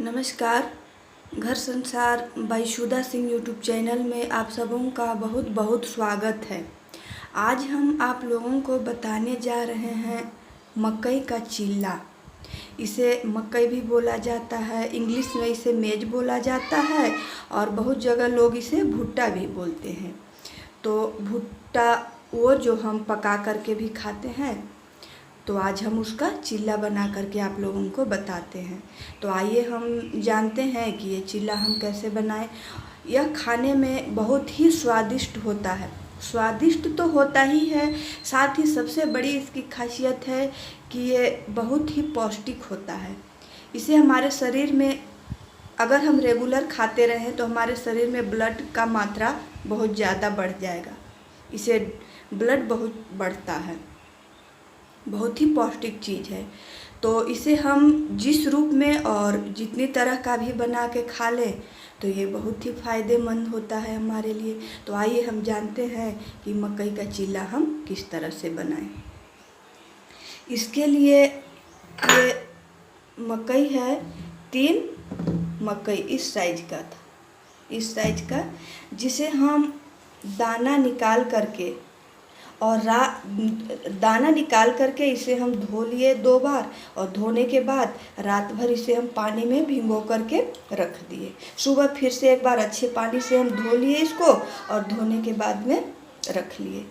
नमस्कार। घर संसार बाई शुदा सिंह यूट्यूब चैनल में आप सबों का बहुत बहुत स्वागत है। आज हम आप लोगों को बताने जा रहे हैं मकई का चिल्ला। इसे मकई भी बोला जाता है, इंग्लिश में इसे मेज बोला जाता है और बहुत जगह लोग इसे भुट्टा भी बोलते हैं। तो भुट्टा वो जो हम पका करके भी खाते हैं, तो आज हम उसका चिल्ला बना करके आप लोगों को बताते हैं। तो आइए हम जानते हैं कि ये चिल्ला हम कैसे बनाएं। यह खाने में बहुत ही स्वादिष्ट होता है। स्वादिष्ट तो होता ही है, साथ ही सबसे बड़ी इसकी खासियत है कि ये बहुत ही पौष्टिक होता है। इसे हमारे शरीर में अगर हम रेगुलर खाते रहें तो हमारे शरीर में ब्लड का मात्रा बहुत ज़्यादा बढ़ जाएगा। इसे ब्लड बहुत बढ़ता है, बहुत ही पौष्टिक चीज़ है। तो इसे हम जिस रूप में और जितनी तरह का भी बना के खा लें तो ये बहुत ही फ़ायदेमंद होता है हमारे लिए। तो आइए हम जानते हैं कि मकई का चिल्ला हम किस तरह से बनाएं। इसके लिए ये मकई है, 3 मकई इस साइज का था, इस साइज का, जिसे हम दाना निकाल करके और दाना निकाल करके इसे हम धो लिए 2 बार, और धोने के बाद रात भर इसे हम पानी में भिगो करके रख दिए। सुबह फिर से एक बार अच्छे पानी से हम धो लिए इसको और धोने के बाद में रख लिए।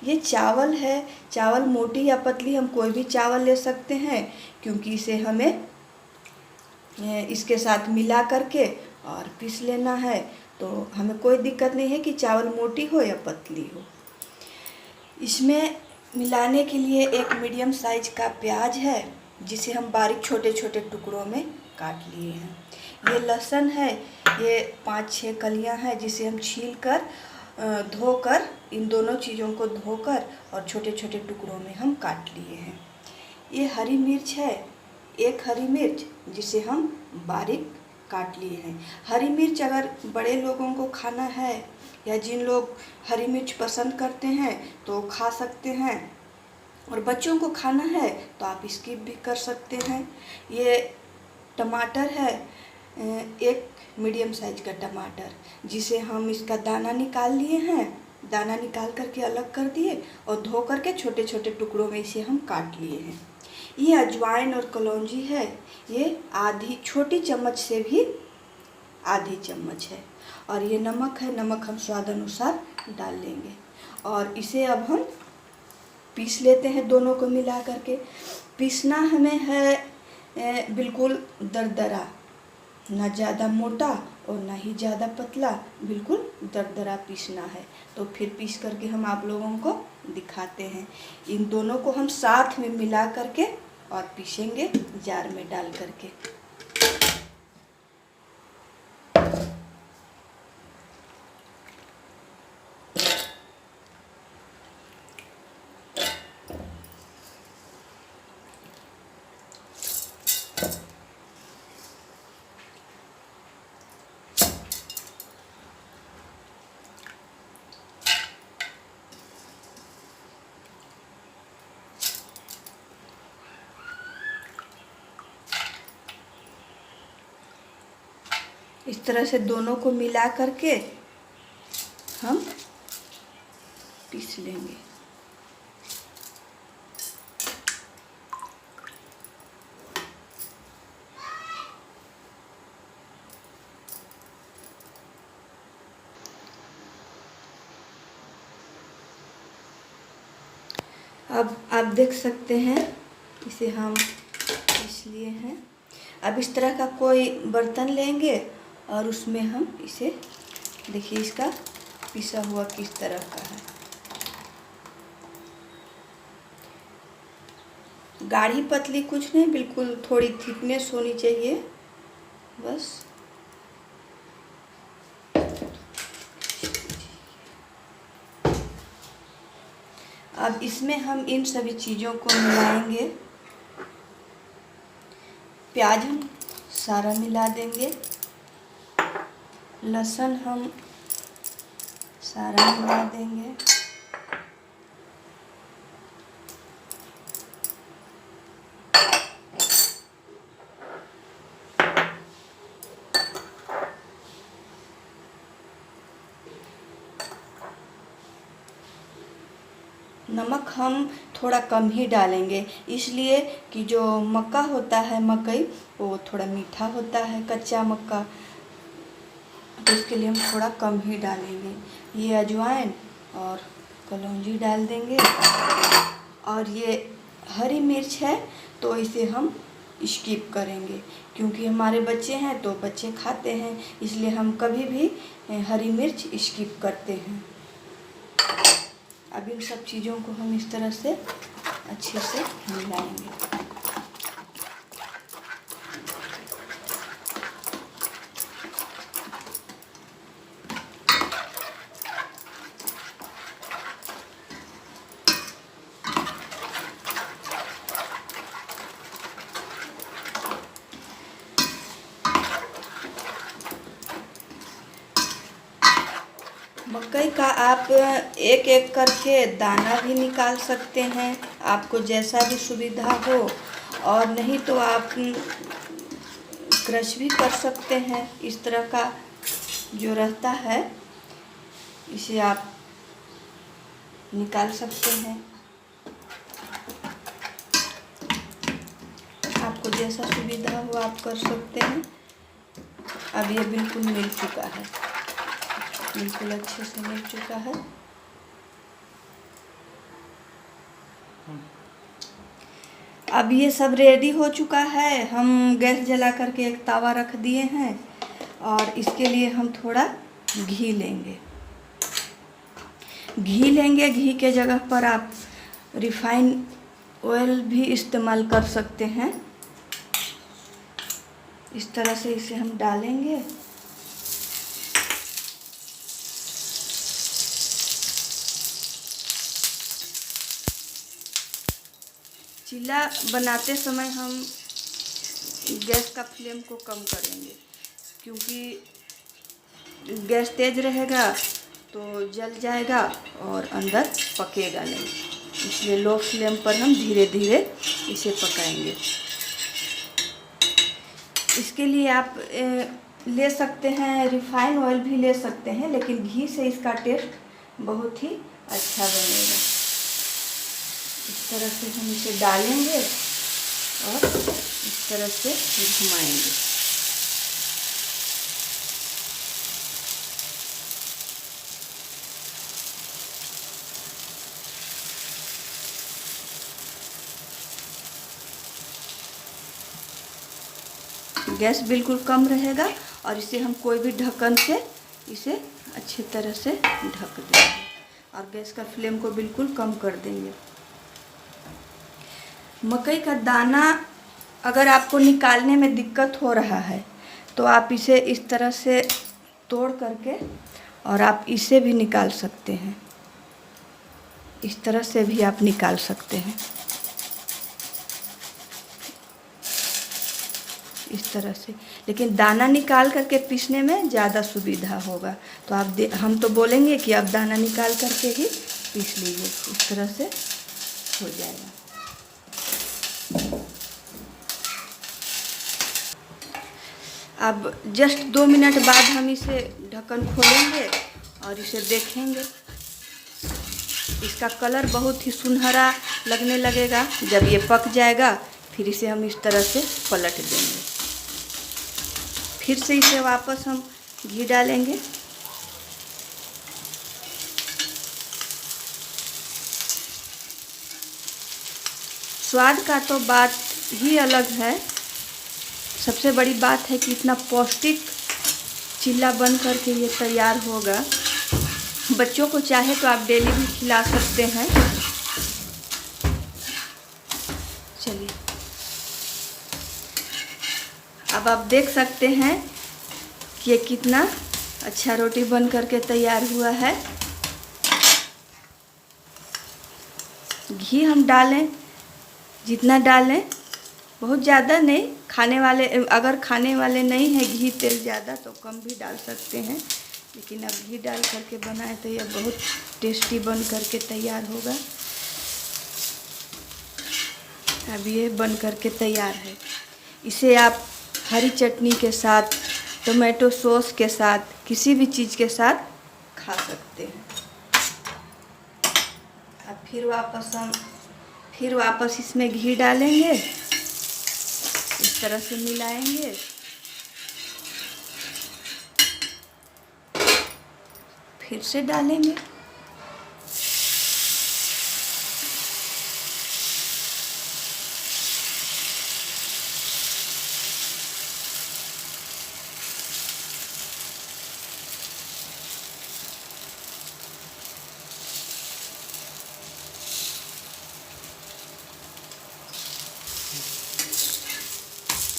ये चावल है, चावल मोटी या पतली हम कोई भी चावल ले सकते हैं, क्योंकि इसे हमें इसके साथ मिला करके और पीस लेना है। तो हमें कोई दिक्कत नहीं है कि चावल मोटी हो या पतली हो। इसमें मिलाने के लिए एक मीडियम साइज का प्याज है, जिसे हम बारीक छोटे छोटे टुकड़ों में काट लिए हैं। ये लहसुन है, ये 5-6 कलियां हैं, जिसे हम छील कर धोकर, इन दोनों चीज़ों को धोकर और छोटे छोटे टुकड़ों में हम काट लिए हैं। ये हरी मिर्च है, 1 हरी मिर्च, जिसे हम बारीक काट लिए हैं। हरी मिर्च अगर बड़े लोगों को खाना है या जिन लोग हरी मिर्च पसंद करते हैं तो खा सकते हैं, और बच्चों को खाना है तो आप स्किप भी कर सकते हैं। ये टमाटर है, 1 मीडियम साइज का टमाटर, जिसे हम इसका दाना निकाल लिए हैं, दाना निकाल करके अलग कर दिए और धो करके छोटे छोटे टुकड़ों में इसे हम काट लिए हैं। ये अजवाइन और कलौंजी है, ये आधी छोटी चम्मच से भी आधी चम्मच है। और ये नमक है, नमक हम स्वाद अनुसार डाल लेंगे। और इसे अब हम पीस लेते हैं, दोनों को मिला करके। पीसना हमें है बिल्कुल दरदरा, ना ज़्यादा मोटा और ना ही ज़्यादा पतला, बिल्कुल दरदरा पीसना है। तो फिर पीस करके हम आप लोगों को दिखाते हैं। इन दोनों को हम साथ में मिला करके और पीसेंगे जार में डाल करके। इस तरह से दोनों को मिला करके हम पीस लेंगे। अब आप देख सकते हैं इसे हम पीस लिए हैं। अब इस तरह का कोई बर्तन लेंगे और उसमें हम इसे, देखिए इसका पिसा हुआ किस तरह का है। गाढ़ी पतली कुछ नहीं, बिल्कुल थोड़ी थिकनेस होनी चाहिए बस। अब इसमें हम इन सभी चीज़ों को मिलाएंगे। प्याज हम सारा मिला देंगे, लहसुन हम सारा मिला देंगे, नमक हम थोड़ा कम ही डालेंगे, इसलिए कि जो मक्का होता है, मकई, वो थोड़ा मीठा होता है, कच्चा मक्का, तो इसके लिए हम थोड़ा कम ही डालेंगे। ये अजवाइन और कलौंजी डाल देंगे, और ये हरी मिर्च है तो इसे हम स्किप करेंगे, क्योंकि हमारे बच्चे हैं तो बच्चे खाते हैं, इसलिए हम कभी भी हरी मिर्च स्किप करते हैं। अब इन सब चीज़ों को हम इस तरह से अच्छे से मिलाएंगे। मकई का आप एक एक करके दाना भी निकाल सकते हैं, आपको जैसा भी सुविधा हो, और नहीं तो आप क्रश भी कर सकते हैं। इस तरह का जो रहता है इसे आप निकाल सकते हैं, आपको जैसा सुविधा हो आप कर सकते हैं। अब ये बिल्कुल मिल चुका है, बिल्कुल अच्छे से मिल चुका है। अब ये सब रेडी हो चुका है। हम गैस जला करके एक तवा रख दिए हैं, और इसके लिए हम थोड़ा घी लेंगे। घी के जगह पर आप रिफाइन ऑयल भी इस्तेमाल कर सकते हैं। इस तरह से इसे हम डालेंगे। चीला बनाते समय हम गैस का फ्लेम को कम करेंगे, क्योंकि गैस तेज रहेगा तो जल जाएगा और अंदर पकेगा नहीं, इसलिए लो फ्लेम पर हम धीरे धीरे इसे पकाएंगे। इसके लिए आप ले सकते हैं, रिफाइन ऑयल भी ले सकते हैं, लेकिन घी से इसका टेस्ट बहुत ही अच्छा बनेगा। इस तरह से हम इसे डालेंगे और इस तरह से घुमाएंगे। गैस बिल्कुल कम रहेगा, और इसे हम कोई भी ढक्कन से इसे अच्छी तरह से ढक देंगे, और गैस का फ्लेम को बिल्कुल कम कर देंगे। मकई का दाना अगर आपको निकालने में दिक्कत हो रहा है तो आप इसे इस तरह से तोड़ करके, और आप इसे भी निकाल सकते हैं। इस तरह से भी आप निकाल सकते हैं, इस तरह से। लेकिन दाना निकाल करके पीसने में ज़्यादा सुविधा होगा, तो आप हम तो बोलेंगे कि आप दाना निकाल करके ही पीस लीजिए, इस तरह से हो जाएगा। अब जस्ट 2 मिनट बाद हम इसे ढक्कन खोलेंगे और इसे देखेंगे। इसका कलर बहुत ही सुनहरा लगने लगेगा। जब ये पक जाएगा फिर इसे हम इस तरह से पलट देंगे। फिर से इसे वापस हम घी डालेंगे। स्वाद का तो बात ही अलग है। सबसे बड़ी बात है कि इतना पौष्टिक चिल्ला बन करके ये तैयार होगा। बच्चों को चाहे तो आप डेली भी खिला सकते हैं। चलिए, अब आप देख सकते हैं कि ये कितना अच्छा रोटी बन करके तैयार हुआ है। घी हम डालें, जितना डालें, बहुत ज़्यादा नहीं। खाने वाले अगर खाने वाले नहीं हैं घी तेल ज़्यादा तो कम भी डाल सकते हैं, लेकिन अब घी डाल करके बनाए तो यह बहुत टेस्टी बन करके तैयार होगा। अब ये बन करके तैयार है। इसे आप हरी चटनी के साथ, टोमेटो सॉस के साथ, किसी भी चीज़ के साथ खा सकते हैं। अब फिर वापस इसमें घी डालेंगे, इस तरह से मिलाएंगे। फिर से डालेंगे।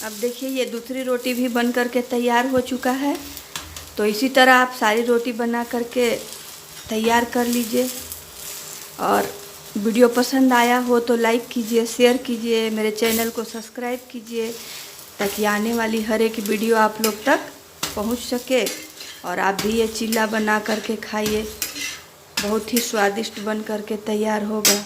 अब देखिए ये दूसरी रोटी भी बन करके तैयार हो चुका है। तो इसी तरह आप सारी रोटी बना करके तैयार कर लीजिए। और वीडियो पसंद आया हो तो लाइक कीजिए, शेयर कीजिए, मेरे चैनल को सब्सक्राइब कीजिए, ताकि आने वाली हर एक वीडियो आप लोग तक पहुंच सके। और आप भी ये चिल्ला बना करके खाइए, बहुत ही स्वादिष्ट बन करके तैयार होगा।